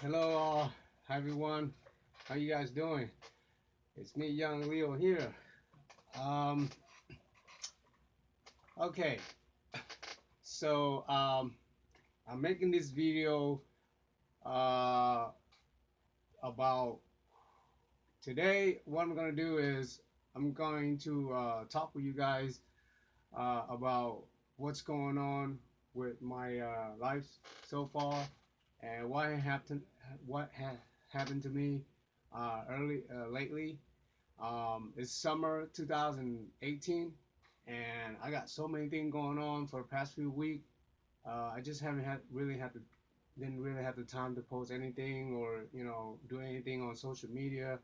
Hello, hi everyone. How you guys doing? It's me, Young Leo here. Um, okay, so I'm making this video uh, about today. What I'm gonna do is I'm going to talk with you guys about what's going on with my life so far and what happened to me early lately. It's summer 2018, and I got so many things going on for the past few weeks. I just haven't had really had the didn't really have the time to post anything or do anything on social media.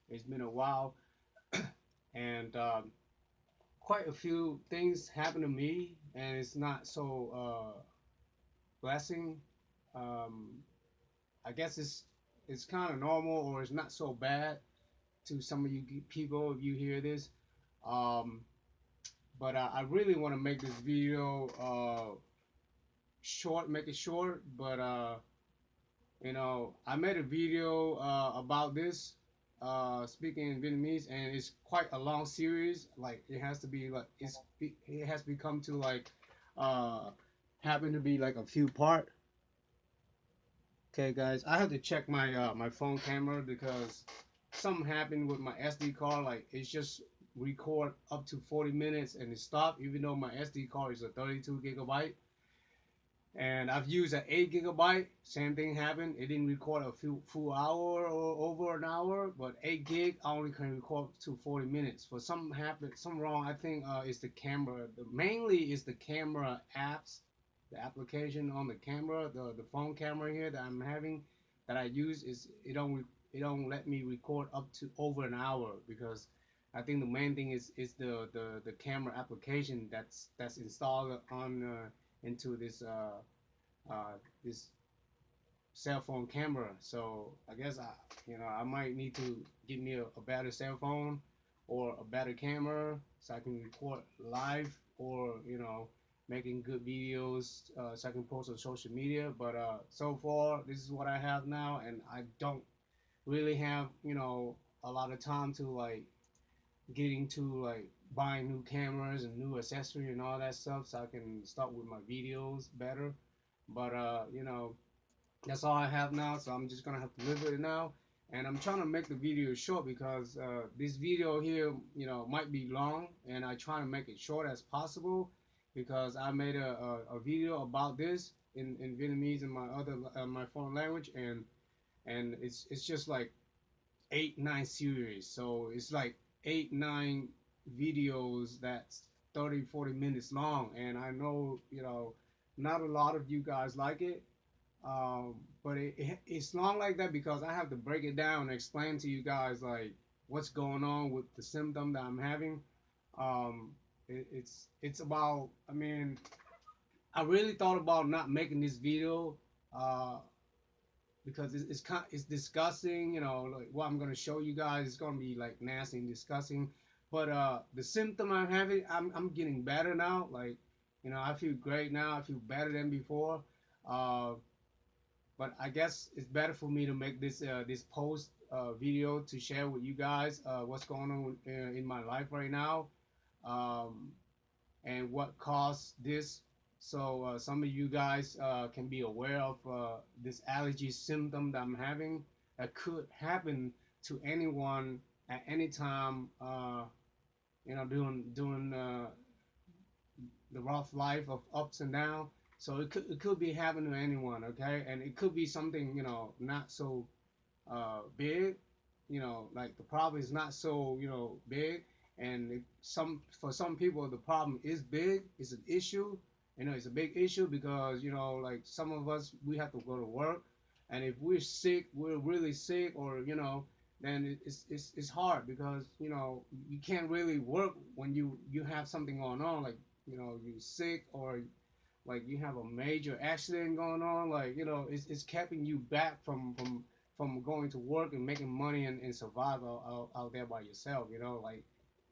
It's been a while, and quite a few things happened to me, and it's not so blessing. Um, I guess it's kind of normal or it's not so bad to some of you people if you hear this. Um, but I really want to make this video short, make it short. But I made a video about this, speaking in Vietnamese, and it's quite a long series. Like it has to be like it has become to like uh, happen to be like a few part. Okay, guys, I have to check my my phone camera because something happened with my SD card. Like it's just record up to 40 minutes and it stopped, even though my SD card is a 32 gigabyte. And I've used an 8 gigabyte. Same thing happened. It didn't record a few full hour or over an hour, but 8 gig I only can record to 40 minutes. For something happened, something wrong. I think it's the camera. Mainly is the camera apps, the application on the camera, the phone camera here that I'm having that I use is it don't let me record up to over an hour because I think the main thing is the camera application that's installed on into uh, this cell phone camera. So I guess I might need to get me a better cell phone or a better camera so I can record live or making good videos so I can post on social media. But so far this is what I have now, and I don't really have a lot of time to like getting to like buying new cameras and new accessory and all that stuff so I can start with my videos better. But that's all I have now, so I'm just gonna have to live with it now. And I'm trying to make the video short because this video here, might be long, and I try to make it short as possible because I made a video about this in Vietnamese and my other my foreign language, and it's just like 8 9 series, so it's like 8 9 videos that's 30 40 minutes long, and I know not a lot of you guys like it, but it's long like that because I have to break it down and explain to you guys like what's going on with the symptom that I'm having. It's about. I mean, I really thought about not making this video uh, because it's disgusting. Like what I'm gonna show you guys is gonna be like nasty and disgusting. But the symptom I'm having, I'm getting better now. Like I feel great now. I feel better than before. Uh, but I guess it's better for me to make this post video to share with you guys what's going on in my life right now, um, and what caused this. So some of you guys can be aware of this allergy symptom that I'm having that could happen to anyone at any time. Doing the rough life of ups and downs. So it could be happening to anyone, okay? And it could be something not so big, like the problem is not so big, and for some people the problem is big. It's an issue, it's a big issue because like some of us we have to go to work, and if we're sick, we're really sick, or then it's hard because you can't really work when you have something going on, like you're sick, or like you have a major accident going on, like it's keeping you back from going to work and making money and survive out there by yourself,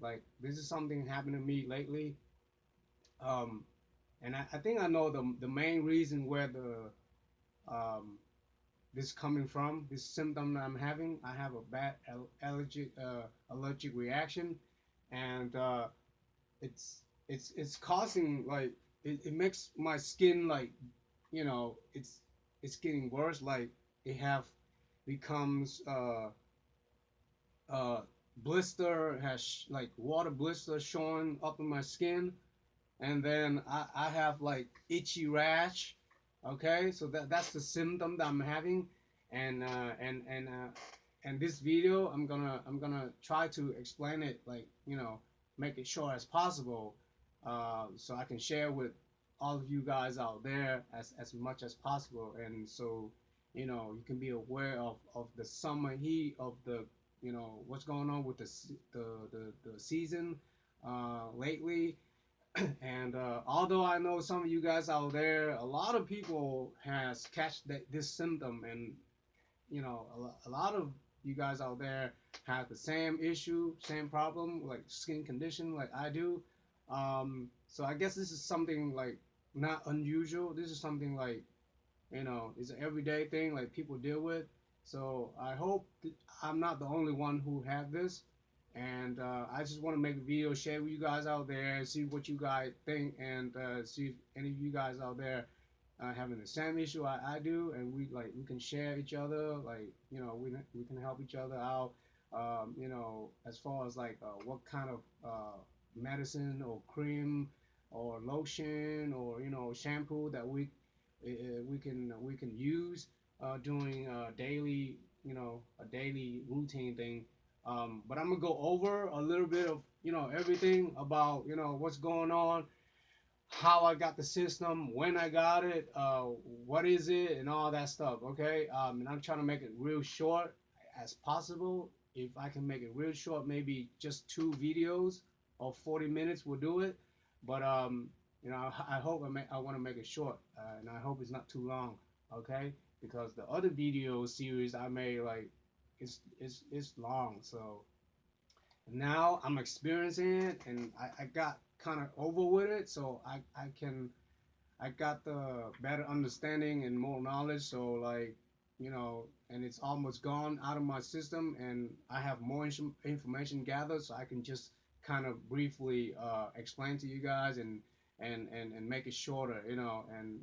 like this is something happened to me lately. um and I think I know the main reason where the um this coming from, this symptom that I'm having. I have a bad allergic reaction, and it's causing like it makes my skin like, it's getting worse. Like it have becomes uh blister has like water blister showing up in my skin, and then I have like itchy rash. Okay, so that's the symptom that I'm having, and and this video I'm gonna try to explain it, like, make it short as possible, so I can share with all of you guys out there as much as possible, and so you can be aware of the summer heat of the what's going on with the season lately. And although I know some of you guys out there, a lot of people has catch this symptom, and a lot of you guys out there have the same issue, same problem, like skin condition, like I do. So I guess this is something like not unusual. This is something like, it's an everyday thing like people deal with. So I hope I'm not the only one who have this, and I just want to make a video, share with you guys out there, see what you guys think, and see if any of you guys out there having the same issue I do, and we can share each other, like, we can help each other out, as far as like what kind of medicine or cream or lotion or shampoo that we can use doing daily, a daily routine thing. But I'm gonna go over a little bit of everything about what's going on, how I got the system, when I got it, what is it, and all that stuff. Okay, and I'm trying to make it real short as possible. If I can make it real short, maybe just 2 videos of 40 minutes will do it. But I hope I want to make it short, and I hope it's not too long. Okay, because the other video series I made, like, it's long. So now I'm experiencing it, and I got kind of over with it, so I got the better understanding and more knowledge. So, like, and it's almost gone out of my system, and I have more information gathered, so I can just kind of briefly explain to you guys, and make it shorter, and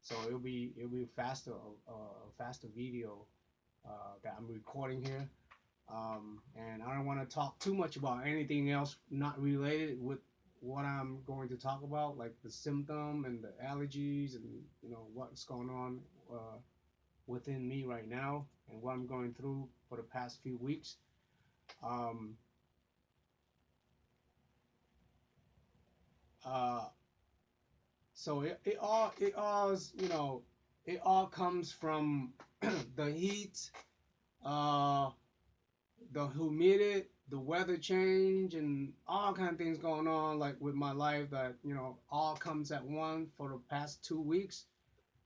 so it'll be faster, a faster video that I'm recording here. And I don't want to talk too much about anything else not related with what I'm going to talk about, like the symptom and the allergies, and what's going on within me right now, and what I'm going through for the past few weeks. Um, uh, so it all comes from the heat, uh, the humidity, the weather change, and all kind of things going on, like with my life, that all comes at once for the past 2 weeks.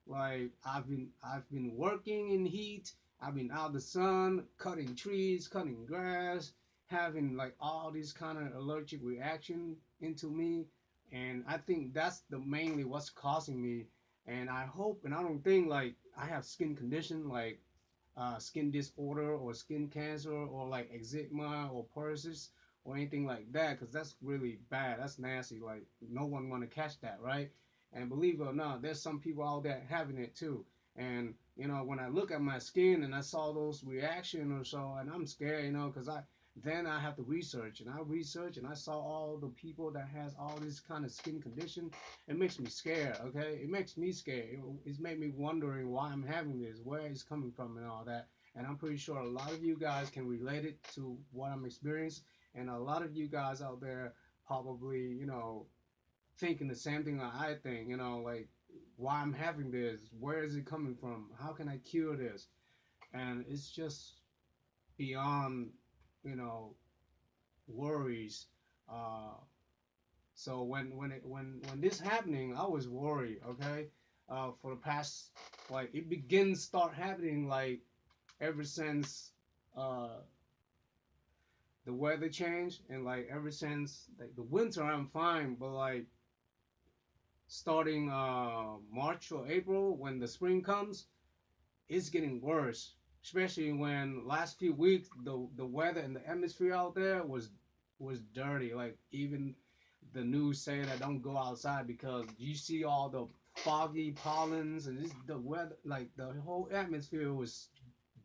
Like I've been working in heat. I've been out the sun, cutting trees, cutting grass, having like all these kind of allergic reaction into me, and I think that's the mainly what's causing me. And I hope, and I don't think like I have skin condition like skin disorder or skin cancer or like eczema or psoriasis or anything like that, because that's really bad. That's nasty. Like no one want to catch that, right? And believe it or not, there's some people out there having it too. And when I look at my skin and I saw those reaction or so, and I'm scared, because I have to research and I saw all the people that has all this kind of skin condition. It makes me scared. Okay, it makes me scared. It's made me wondering why I'm having this, where it's coming from, and all that. And I'm pretty sure a lot of you guys can relate it to what I'm experiencing, and a lot of you guys out there probably thinking the same thing that I think. Like, why I'm having this, where is it coming from, how can I cure this? And it's just beyond you know worries. Uh, so when this happening, I was worried. Okay, for the past, like, it begins start happening like ever since uh the weather changed, and like ever since like the winter I'm fine, but like starting March or April when the spring comes, it's getting worse, especially when last few weeks the weather and the atmosphere out there was dirty. Like even the news saying that don't go outside because you see all the foggy pollens and the weather, like the whole atmosphere was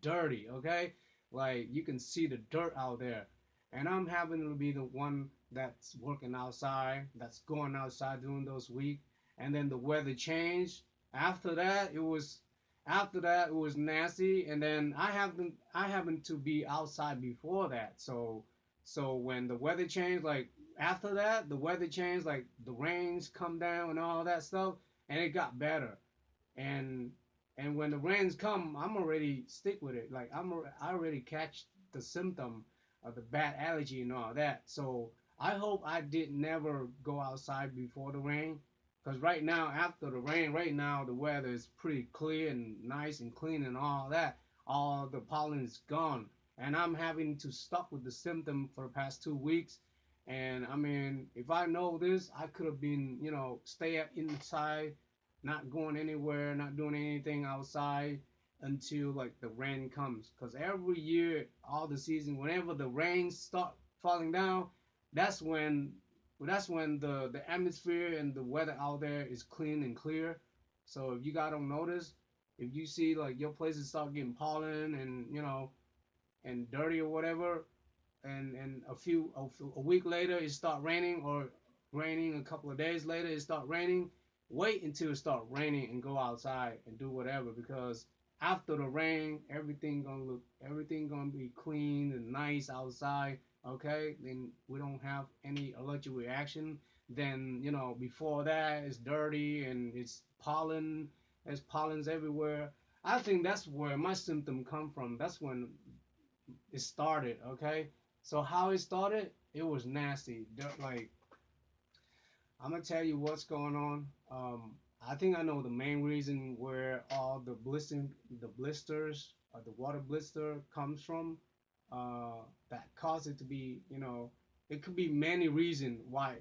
dirty. Okay, like you can see the dirt out there, and I'm having to be the one that's working outside, that's going outside during those weeks, and then the weather changed. After that, it was nasty, and then I happened to be outside before that, so when the weather changed, like after that, the weather changed, like the rains come down and all that stuff, and it got better. and and when the rains come, I'm already stick with it. Like I already catch the symptom of the bad allergy and all that. So I hope I did never go outside before the rain, because right now after the rain, right now the weather is pretty clear and nice and clean and all that. All the pollen is gone, and I'm having to stuck with the symptom for the past 2 weeks. And I mean, if I know this, I could have been, stay inside, not going anywhere, not doing anything outside until like the rain comes. Cause every year, all the season, whenever the rains start falling down, that's when the atmosphere and the weather out there is clean and clear. So if you guys don't notice, if you see like your places start getting pollen and and dirty or whatever, and a week later it start raining, or raining a couple of days later it start raining, wait until it start raining and go outside and do whatever, because after the rain everything gonna be clean and nice outside. Okay, then we don't have any allergic reaction. Then before that it's dirty and it's pollen, there's pollens everywhere. I think that's where my symptom come from. That's when it started. Okay, so how it started, it was nasty. Like I'm gonna tell you what's going on. I think I know the main reason where all the blisters, the water blister comes from. That caused it to be, it could be many reasons why,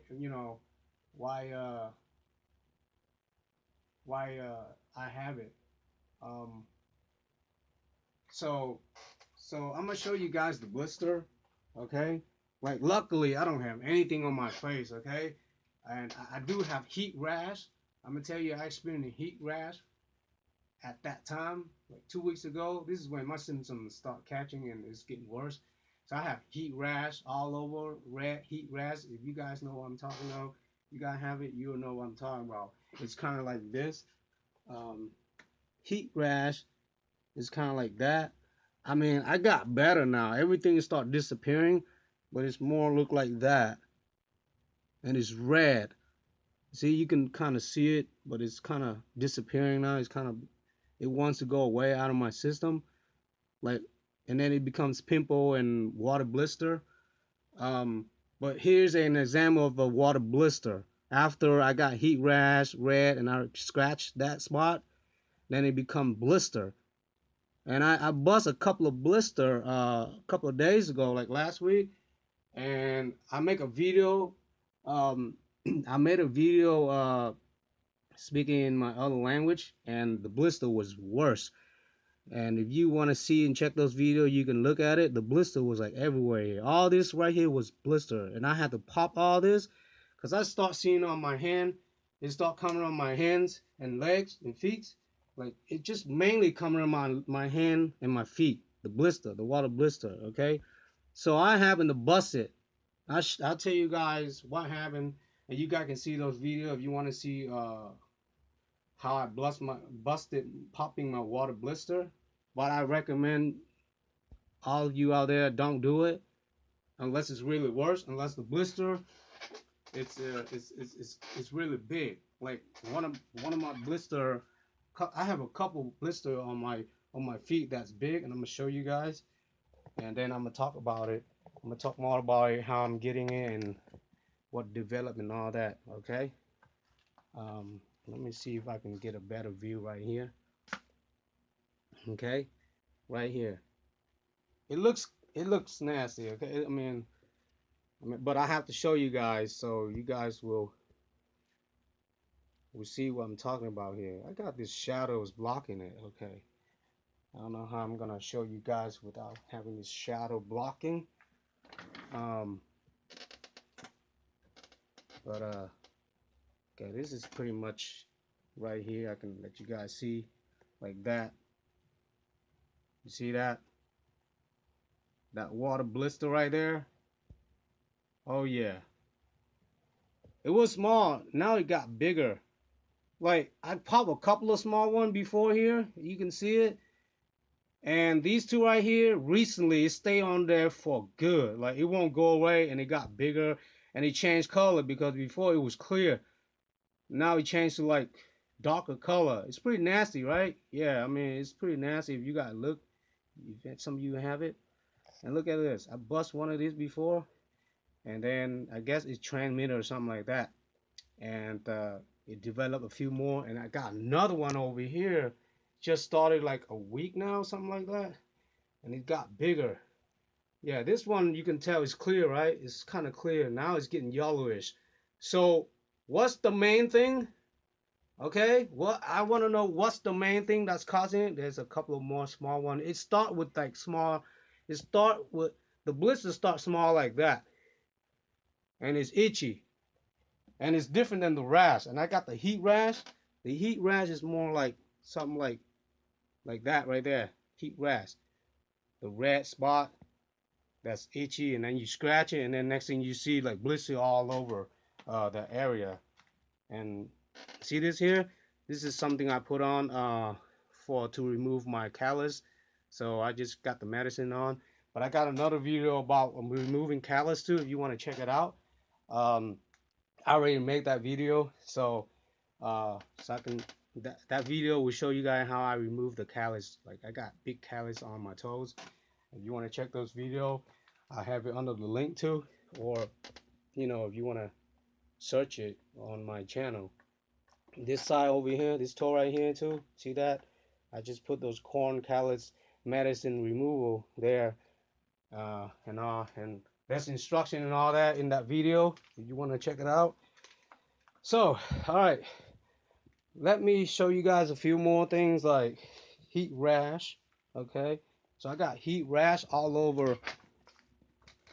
why, uh, why I have it. Um, so So I'm gonna show you guys the blister, okay? Like luckily I don't have anything on my face, okay? And I do have heat rash. I'm gonna tell you I experienced a heat rash at that time, like 2 weeks ago. This is when my symptoms start catching and it's getting worse. So I have heat rash all over, red heat rash. If you guys know what I'm talking about, you guys have it, you'll know what I'm talking about. It's kind of like this. Um, Heat rash is kind of like that. I mean, I got better now. Everything start disappearing, but it's more look like that, and it's red. See, you can kind of see it, but it's kind of disappearing now. It wants to go away out of my system, like, and then it becomes pimple and water blister. Um, but here's an example of a water blister. After I got heat rash, red, and I scratched that spot, then it become blister. And I bust a couple of blister a couple of days ago, like last week, and I make a video. Um, I made a video speaking in my other language, and the blister was worse. And if you want to see and check those videos, you can look at it. The blister was like everywhere here. All this right here was blister, and I had to pop all this because I start seeing on my hand. It start coming on my hands and legs and feet. Like it just mainly coming on my hand and my feet. The blister, the water blister. Okay, so I happened to bust it. I'll tell you guys what happened, and you guys can see those videos if you want to see how I busted popping my water blister. But I recommend all of you out there don't do it unless it's really worse. Unless the blister it's really big. Like one of my blister, I have a couple blister on my feet that's big, and I'm gonna show you guys, and then I'm gonna talk about it. I'm gonna talk more about it, how I'm getting it and what developed and all that. Okay. Let me see if I can get a better view right here. Okay, right here. It looks nasty. Okay, but I have to show you guys so you guys will see what I'm talking about here. I got these shadows blocking it. Okay, I don't know how I'm gonna show you guys without having this shadow blocking. Um, but okay, this is pretty much right here. I can let you guys see like that. You see that? That water blister right there? Oh yeah. It was small. Now it got bigger. Like I popped a couple of small ones before here. You can see it. And these two right here, recently, it stayed on there for good. Like it won't go away, and it got bigger, and it changed color because before it was clear. Now it changed to like darker color. It's pretty nasty, right? Yeah, I mean it's pretty nasty. If you got look, if some of you have it, and look at this. I bust one of these before, and then I guess it's transmitter or something like that, and it developed a few more, and I got another one over here. Just started like a week now, something like that, and it got bigger. Yeah, this one you can tell is clear, right? It's kind of clear. Now it's getting yellowish. So what's the main thing? Okay, what I want to know what's the main thing that's causing it. There's a couple of more small ones. It start with like small. It start with the blisters start small like that, and it's itchy, and it's different than the rash. And I got the heat rash. The heat rash is more like something like that right there. Heat rash. The red spot that's itchy, and then you scratch it, and then next thing you see like blister all over the area. And see this here? This is something I put on for to remove my callus. So I just got the medicine on. But I got another video about removing callus too if you want to check it out. Um, I already made that video. So I can that video will show you guys how I remove the callus. Like I got big callus on my toes. If you want to check those videos, I have it under the link too. Or if you want to search it on my channel. This side over here, this toe right here too. See that? I just put those corn callus medicine removal there, and all, and there's instruction and all that in that video. If you want to check it out. So, all right, let me show you guys a few more things like heat rash. Okay, so I got heat rash all over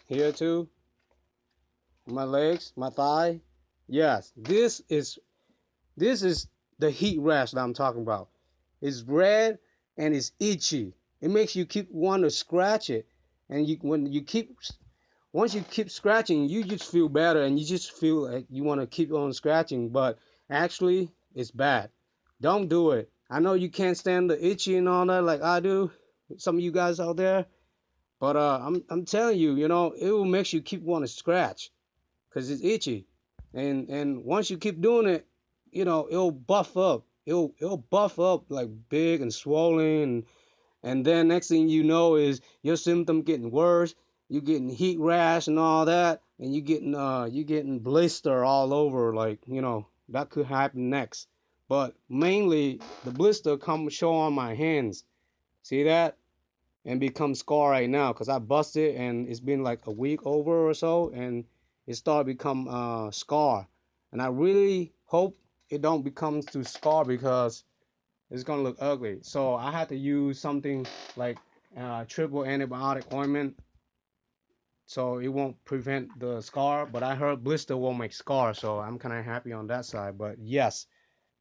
here too. My legs, my thigh. Yes, this is the heat rash that I'm talking about. It's red and it's itchy. It makes you keep want to scratch it, and once you keep scratching, you just feel better, and you just feel like you want to keep on scratching. But actually, it's bad. Don't do it. I know you can't stand the itchy and all that like I do. Some of you guys out there, but I'm telling you, it will make you keep want to scratch because it's itchy, and once you keep doing it, it'll buff up. It'll buff up like big and swollen, and then next thing you know is your symptom getting worse. You getting heat rash and all that, and you getting blister all over. Like that could happen next. But mainly the blister come show on my hands. See that? And become scar right now because I busted and it's been like a week over or so, and it started become scar, and I really hope it don't become to scar because it's gonna look ugly. So I had to use something like triple antibiotic ointment so it won't prevent the scar. But I heard blister will make scar, so I'm kind of happy on that side. But yes,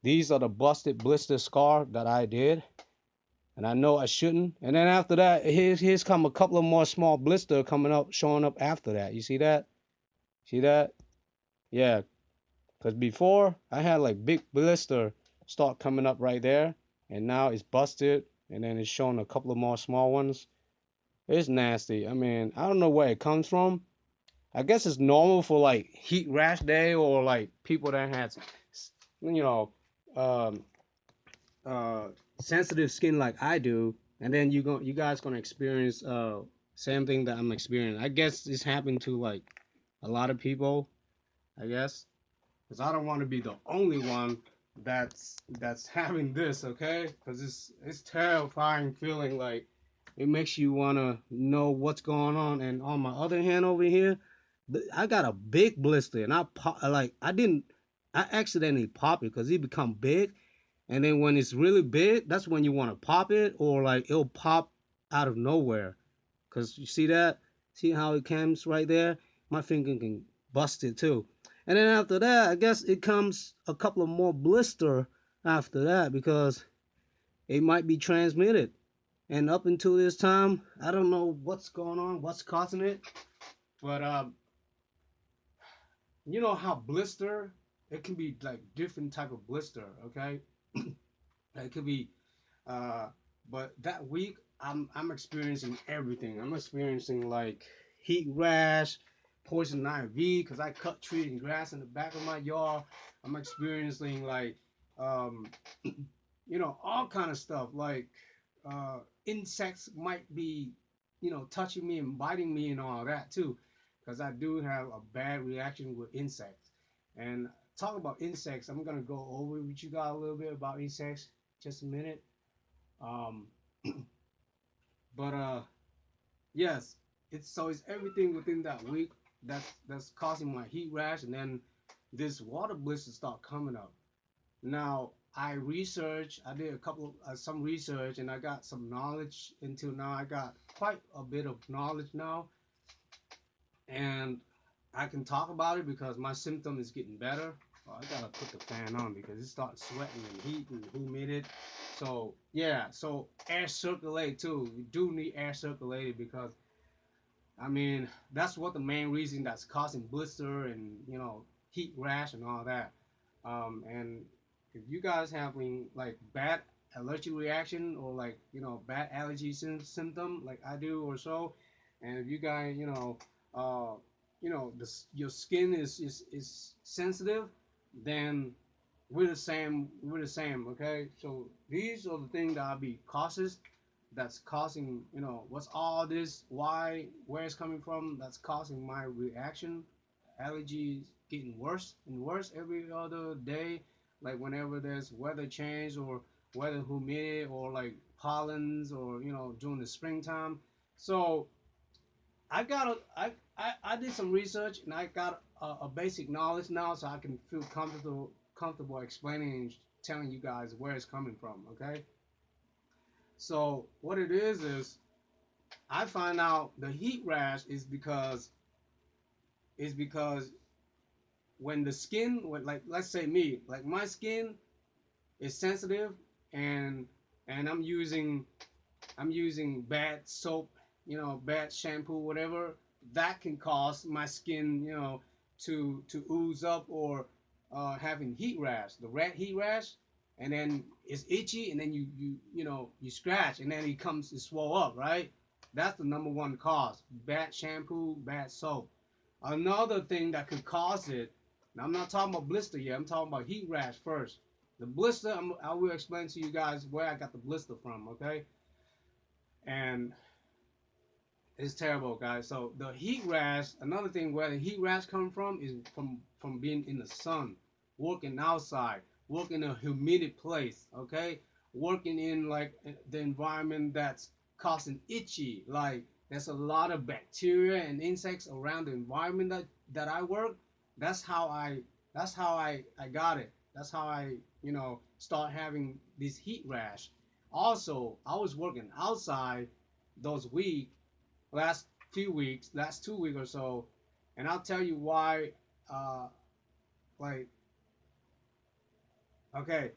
these are the busted blister scar that I did, and I know I shouldn't. And then after that, here's come a couple of more small blister coming up, showing up after that. You see that? See that? Yeah, because before I had like big blister start coming up right there, and now it's busted, and then it's showing a couple of more small ones. It's nasty. I mean, I don't know where it comes from. I guess it's normal for like heat rash day or like people that has, you know, um, uh, sensitive skin like I do, and then you guys gonna experience same thing that I'm experiencing. I guess this happened to like a lot of people. I guess because I don't want to be the only one that's having this. Okay, because it's terrifying feeling like it makes you wanna know what's going on. And on my other hand over here, I got a big blister, and I accidentally popped it because it become big, And then when it's really big, that's when you want to pop it, or like it'll pop out of nowhere. Cause you see that, see how it comes right there. My finger can bust it too. And then after that, I guess it comes a couple of more blister after that because it might be transmitted. And up until this time, I don't know what's going on, what's causing it. But you know how blister, it can be like different type of blister. Okay, it could be Uh, but that week, I'm experiencing everything. I'm experiencing like heat rash, poison ivy because I cut tree and grass in the back of my yard. I'm experiencing like, um, all kind of stuff like insects might be, touching me and biting me and all that too, because I do have a bad reaction with insects. And talk about insects, I'm gonna go over with you guys a little bit about insects just a minute. Um, but yes, it's everything within that week that's causing my heat rash, and then this water blisters start coming up. Now I did a couple some research, and I got some knowledge until now. I got quite a bit of knowledge now, and I can talk about it because my symptom is getting better. Oh, I gotta put the fan on because it starts sweating and heat and humid. So yeah, so air circulate too. You do need air circulated because I mean that's what the main reason that's causing blister and heat rash and all that. And if you guys having like bad allergic reaction or like bad allergy symptom like I do or so, and if you guys uh, your skin is sensitive, then we're the same. Okay, so these are the things that I'll be cautious that's causing what's all this, why, where it's coming from, that's causing my reaction allergies getting worse and worse every other day, like whenever there's weather change or weather humidity or like pollens or during the springtime. So I got I did some research and I got a basic knowledge now, so I can feel comfortable explaining and telling you guys where it's coming from. Okay, so what it is I find out the heat rash is because when the skin, when, like let's say me, like my skin is sensitive, and I'm using bad soap, bad shampoo, whatever. That can cause my skin, to ooze up or having heat rash, the red heat rash, and then it's itchy, and then you scratch, and then it comes to swell up, right? That's the number one cause: bad shampoo, bad soap. Another thing that could cause it. Now I'm not talking about blister yet. I'm talking about heat rash first. The blister, I will explain to you guys where I got the blister from, okay? And it's terrible, guys. So the heat rash, another thing where the heat rash come from is from being in the sun, working outside, working in a humid place, okay? Working in like the environment that's causing itchy. Like there's a lot of bacteria and insects around the environment that I work. That's how I that's how I got it. That's how I, start having this heat rash. Also, I was working outside those weeks last few weeks, last 2 weeks or so, and I'll tell you why. Uh, like, okay,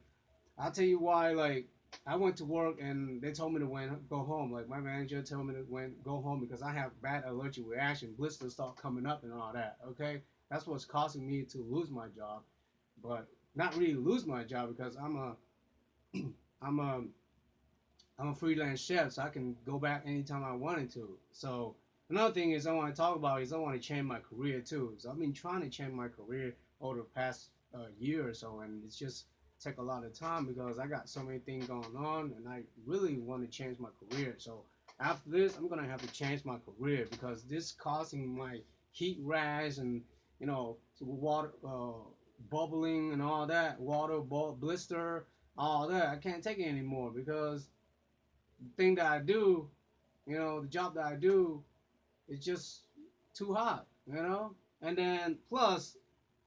I'll tell you why. Like, I went to work and they told me to go home. Like, my manager told me to go home because I have bad allergic reaction, blisters start coming up and all that. Okay, that's what's causing me to lose my job, but not really lose my job because I'm a I'm a freelance chef, so I can go back anytime I wanted to. So another thing is I want to talk about is I want to change my career too. So I've been trying to change my career over the past year or so, and it's just take a lot of time because I got so many things going on, and I really want to change my career. So after this, I'm gonna have to change my career because this causing my heat rash and water bubbling and all that, blister, all that. I can't take it anymore because the thing that I do, the job that I do, is just too hot. And then plus,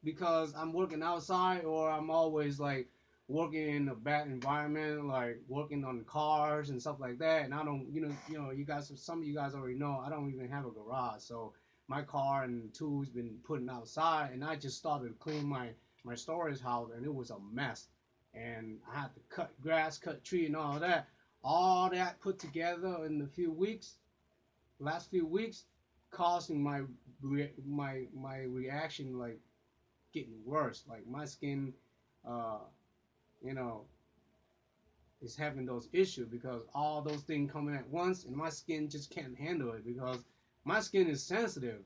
because I'm working outside or I'm always like working in a bad environment, like working on cars and stuff like that. And I don't, you guys, some of you guys already know, I don't even have a garage, so my car and tools been putting outside, and I just started to clean my storage house, and it was a mess. And I had to cut grass, cut tree, and all that. All that put together in a few weeks, last few weeks, causing my reaction like getting worse. Like my skin, uh, you know, is having those issues because all those things coming at once, and my skin just can't handle it because my skin is sensitive.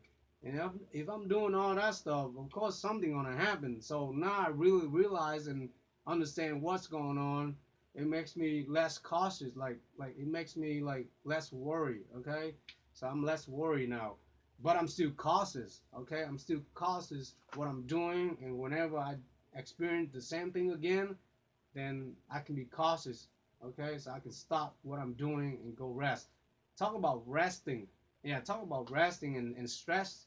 And if I'm doing all that stuff, of course something gonna happen. So now I really realize and understand what's going on. It makes me less cautious. Like it makes me like less worried. Okay, so I'm less worried now, but I'm still cautious. Okay, I'm still cautious what I'm doing, and whenever I experience the same thing again, then I can be cautious. Okay, so I can stop what I'm doing and go rest. Talk about resting. Yeah, talk about resting and stress.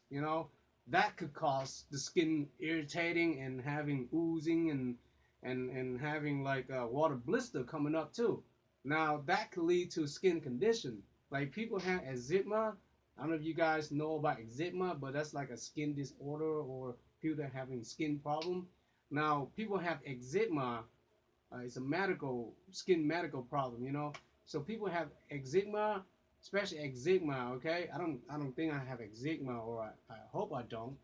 That could cause the skin irritating and having oozing and having like a water blister coming up too. Now that could lead to skin condition. Like people have eczema. I don't know if you guys know about eczema, but that's like a skin disorder or people that having skin problem. Now people have eczema, it's a medical skin medical problem. So people have eczema, especially eczema. Okay, I don't think I have eczema, or I hope I don't.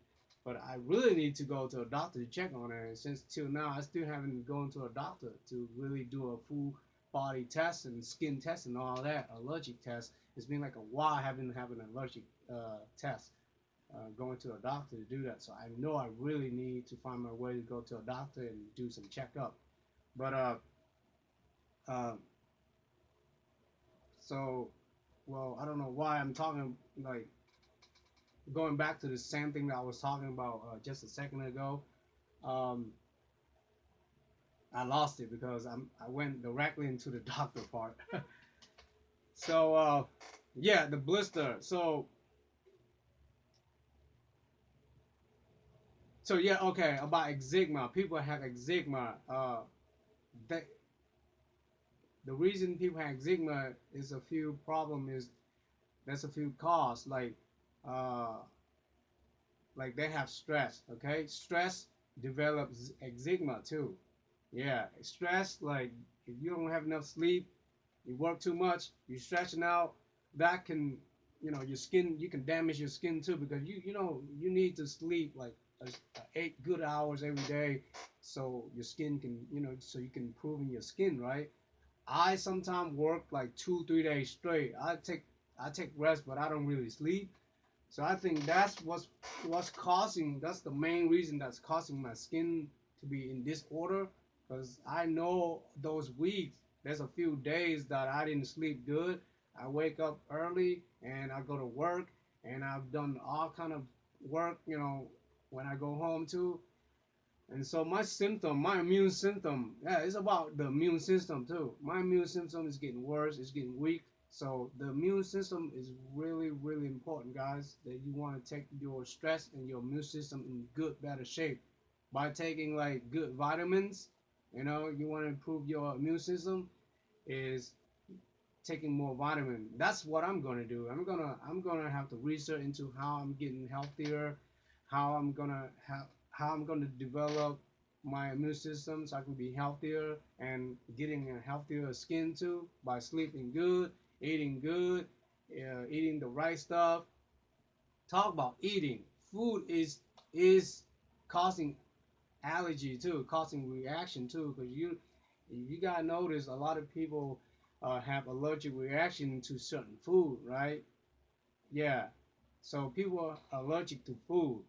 But I really need to go to a doctor to check on it. And since till now I still haven't gone to a doctor to really do a full body test and skin test and all that allergic test. It's been like a while I haven't had an allergic test. Going to a doctor to do that, so I know I really need to find my way to go to a doctor and do some checkup. But uh, so, well, I don't know why I'm talking like going back to the same thing that I was talking about just a second ago. Um, I lost it because I went directly into the doctor part. So, yeah, the blister. So yeah, okay, about eczema. People have eczema. They, the reason people have eczema is a few problem is there's a few cause uh, like they have stress. Okay, stress develops eczema too. Yeah, stress, like if you don't have enough sleep, you work too much, you're stretching out, that can, your skin, you can damage your skin too because you need to sleep like 8 good hours every day, so your skin can, so you can improve in your skin, right? I sometimes work like 2 3 days straight. I take rest, but I don't really sleep. So I think what's causing. That's the main reason that's causing my skin to be in disorder. Because I know those weeks, there's a few days that I didn't sleep good. I wake up early and I go to work, and I've done all kind of work. When I go home too, and so my immune system, yeah, it's about the immune system too. My immune system is getting worse, it's getting weak. So the immune system is really, really important, guys, that you want to take your stress and your immune system in good, better shape by taking like good vitamins. You want to improve your immune system is taking more vitamin. That's what I'm gonna do. I'm gonna have to research into how I'm getting healthier, how I'm gonna develop my immune system so I can be healthier and getting a healthier skin too by sleeping good, eating the right stuff. Talk about eating. Food is causing allergy too, causing reaction too, because you gotta notice a lot of people have allergic reaction to certain food, right? Yeah. So people are allergic to food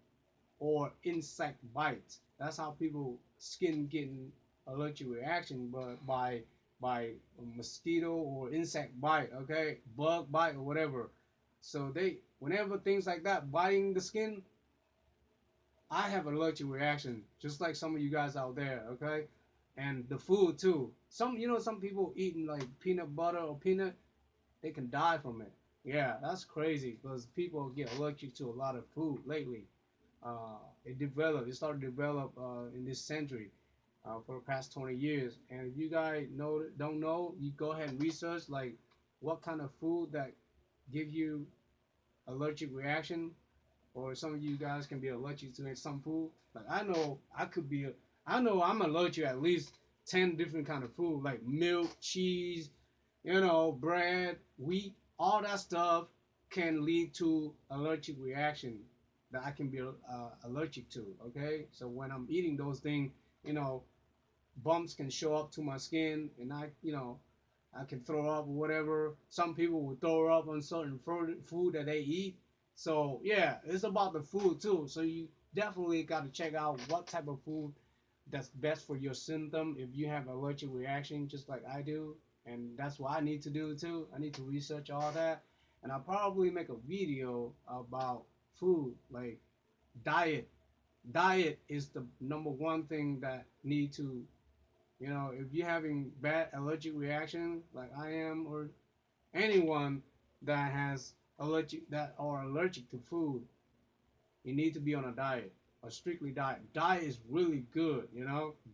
or insect bites. That's how people skin getting allergic reaction, but by a mosquito or insect bite, okay, bug bite or whatever. So they whenever things like that biting the skin, I have an allergic reaction, just like some of you guys out there, okay? And the food too. Some people eating like peanut butter or peanut, they can die from it. Yeah, that's crazy because people get allergic to a lot of food lately. It started to develop in this century. for the past 20 years. And if you guys don't know, you go ahead and research like what kind of food that give you allergic reaction, or some of you guys can be allergic to some food. Like I know I could be, I know I'm allergic to at least 10 different kind of food, like milk, cheese, bread, wheat, all that stuff can lead to allergic reaction that I can be allergic to. Okay, so when I'm eating those things, you know, bumps can show up to my skin, and I can throw up or whatever. Some people will throw up on certain food that they eat. So yeah, it's about the food too. So you definitely got to check out what type of food that's best for your symptom if you have allergic reaction, just like I do. And that's what I need to do too. I need to research all that, and I'll probably make a video about food, like diet. Diet is the number one thing that need to, if you're having bad allergic reaction like I am, or anyone that has allergic that are allergic to food, you need to be on a diet, a strictly diet. Diet is really good.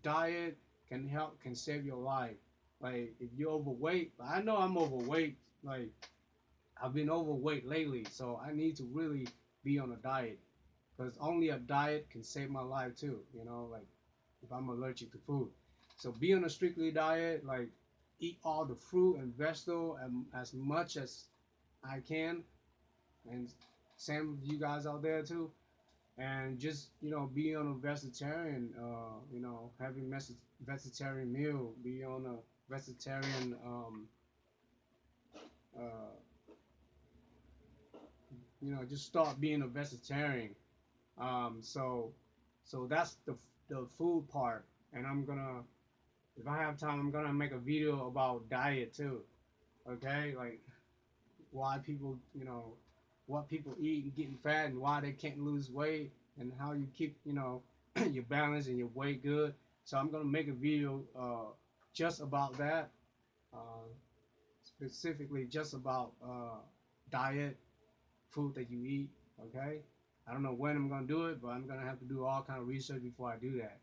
Diet can save your life. Like if you're overweight, I know I'm overweight. Like I've been overweight lately, so I need to really be on a diet, because only a diet can save my life too. Like if I'm allergic to food. So be on a strictly diet, like eat all the fruit and vegetable as much as I can, and same with you guys out there too. And just be on a vegetarian, having vegetarian meal, be on a vegetarian, uh, just start being a vegetarian. So that's the food part, and if I have time, I'm gonna make a video about diet too. Okay, like why people, what people eat and getting fat, and why they can't lose weight, and how you keep, your balance and your weight good. So I'm gonna make a video just about that, uh, specifically just about diet, food that you eat. Okay, I don't know when I'm gonna do it, but I'm gonna have to do all kind of research before I do that.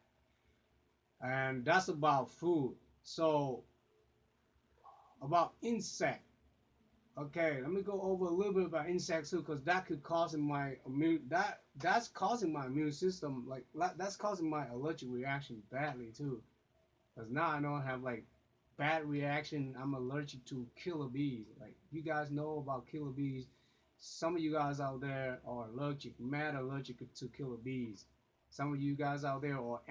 And that's about food. So about insect. Okay, let me go over a little bit about insects too, because that could cause my immune that's causing my immune system, like that's causing my allergic reaction badly too. Because now I know I have like bad reaction. I'm allergic to killer bees. Like you guys know about killer bees. Some of you guys out there are allergic, mad allergic to killer bees. Some of you guys out there are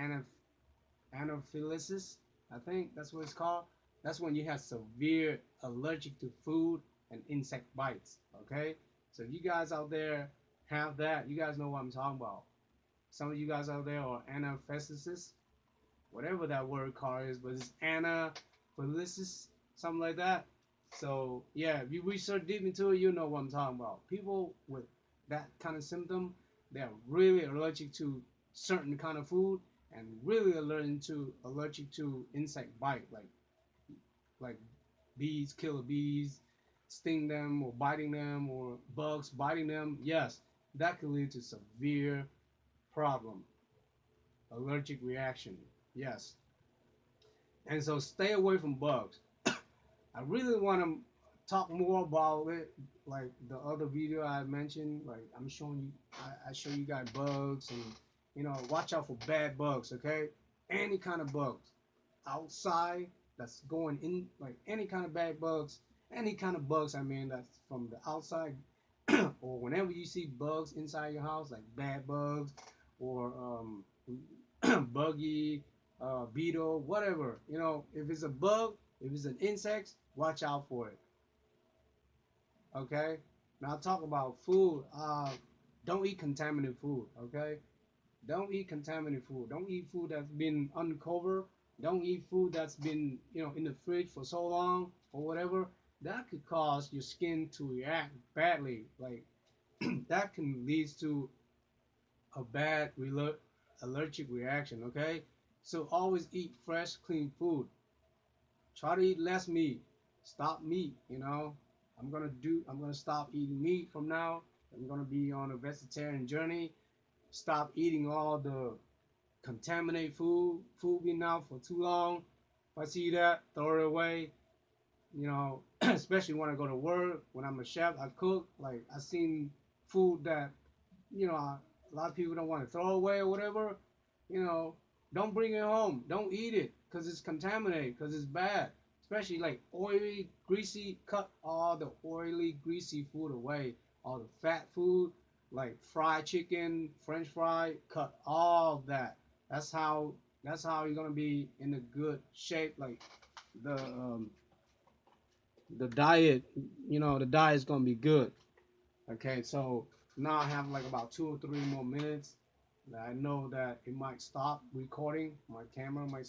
anaphylaxis. I think that's what it's called. That's when you have severe allergic to food and insect bites. Okay, so you guys out there have that. You guys know what I'm talking about. Some of you guys out there are anaphylaxis, whatever that word card is, but it's anaphylaxis, something like that. So yeah, if you research deep into it, you know what I'm talking about. People with that kind of symptom, they're really allergic to certain kind of food, and really allergic to insect bite, like bees, killer bees, sting them or biting them, or bugs biting them. Yes, that could lead to severe problem, allergic reaction. Yes, and so stay away from bugs. I really want to talk more about it, like the other video I mentioned. Like I'm showing you, I show you guys bugs, and watch out for bad bugs. Okay, any kind of bugs outside that's going in, like any kind of bad bugs, any kind of bugs. I mean that's from the outside, or whenever you see bugs inside your house, like bad bugs, or buggy, beetle, whatever. If it's a bug, if it's an insect, watch out for it. Okay. Now talk about food. Don't eat contaminated food. Okay. Don't eat contaminated food. Don't eat food that's been uncovered. Don't eat food that's been in the fridge for so long or whatever. That could cause your skin to react badly. Like that can lead to a bad allergic reaction. Okay. So always eat fresh, clean food. Try to eat less meat. Stop meat. I'm gonna stop eating meat from now. I'm gonna be on a vegetarian journey. Stop eating all the contaminate food been out for too long. If I see that, throw it away. You know, especially when I go to work, when I'm a chef, I cook. Like I seen food that a lot of people don't want to throw away or whatever. You know, don't bring it home. Don't eat it because it's contaminated, because it's bad. Especially like oily, greasy. Cut all the oily, greasy food away. All the fat food, like fried chicken, French fry. Cut all that. That's how. That's how you're gonna be in a good shape. Like the diet. The diet's gonna be good. Okay, so now I have like about 2 or 3 more minutes. I know that it might stop recording. My camera, my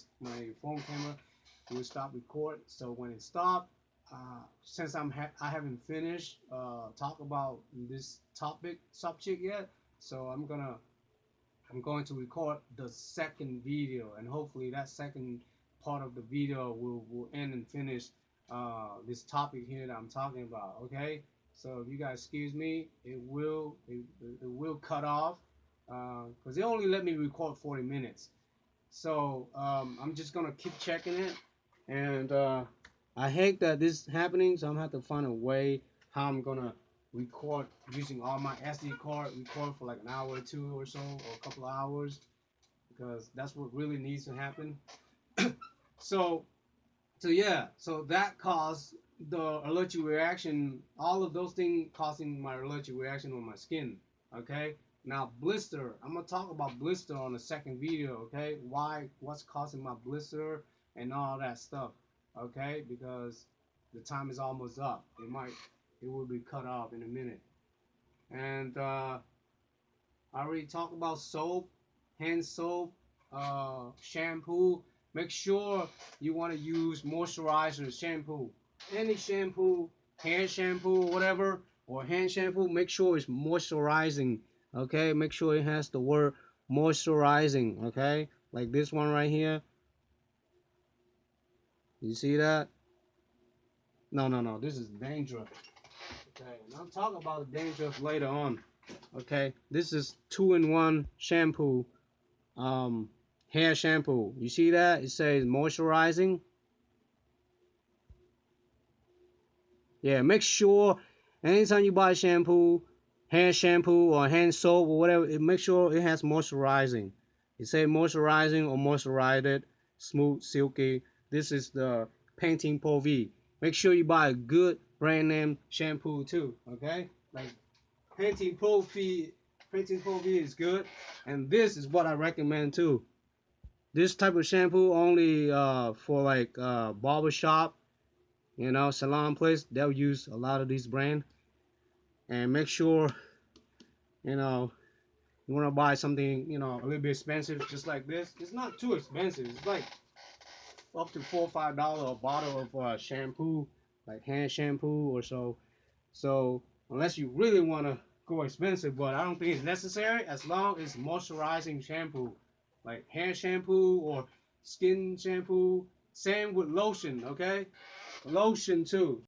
phone camera, will stop recording. So when it stops, since I haven't finished talk about this topic subject yet, so I'm going to record the second video, and hopefully that second part of the video will end and finish this topic here that I'm talking about. Okay, so if you guys excuse me, it will cut off because they only let me record 40 minutes. So I'm just gonna keep checking it, and I hate that this is happening. So I'm gonna have to find a way how I'm gonna record using all my SD card, record for like an hour or two or so, or a couple of hours, because that's what really needs to happen. So yeah, so that caused the allergic reaction. All of those things causing my allergic reaction on my skin. Okay. Now blister. I'm gonna talk about blister on the second video. Okay. What's causing my blister and all that stuff. Okay. Because the time is almost up. It will be cut off in a minute. And I already talked about soap, hand soap, shampoo. Make sure you want to use moisturizer shampoo. Any shampoo, hair shampoo, or whatever, or hand shampoo, make sure it's moisturizing. Okay, make sure it has the word moisturizing. Okay, like this one right here. You see that? No, no, no. This is dangerous. Okay, and I'll talk about the dangerous later on. Okay, this is 2-in-1 shampoo. um Hair shampoo. You see that? It says moisturizing. Yeah, make sure anytime you buy shampoo, hair shampoo or hand soap or whatever, make sure it has moisturizing. It say moisturizing or moisturized, smooth, silky. This is the Painting Pro V. Make sure you buy a good brand name shampoo too. Okay, like Painting Pro V. Painting Pro V is good, and this is what I recommend too. This type of shampoo only for like barber shop, salon place. They'll use a lot of these brand. And make sure you know you want to buy something a little bit expensive, just like this. It's not too expensive. It's like up to $4 or $5 a bottle of shampoo, like hand shampoo or so. So unless you really want to go expensive, but I don't think it's necessary as long as moisturizing shampoo, like hair shampoo or skin shampoo. Same with lotion, okay? Lotion too.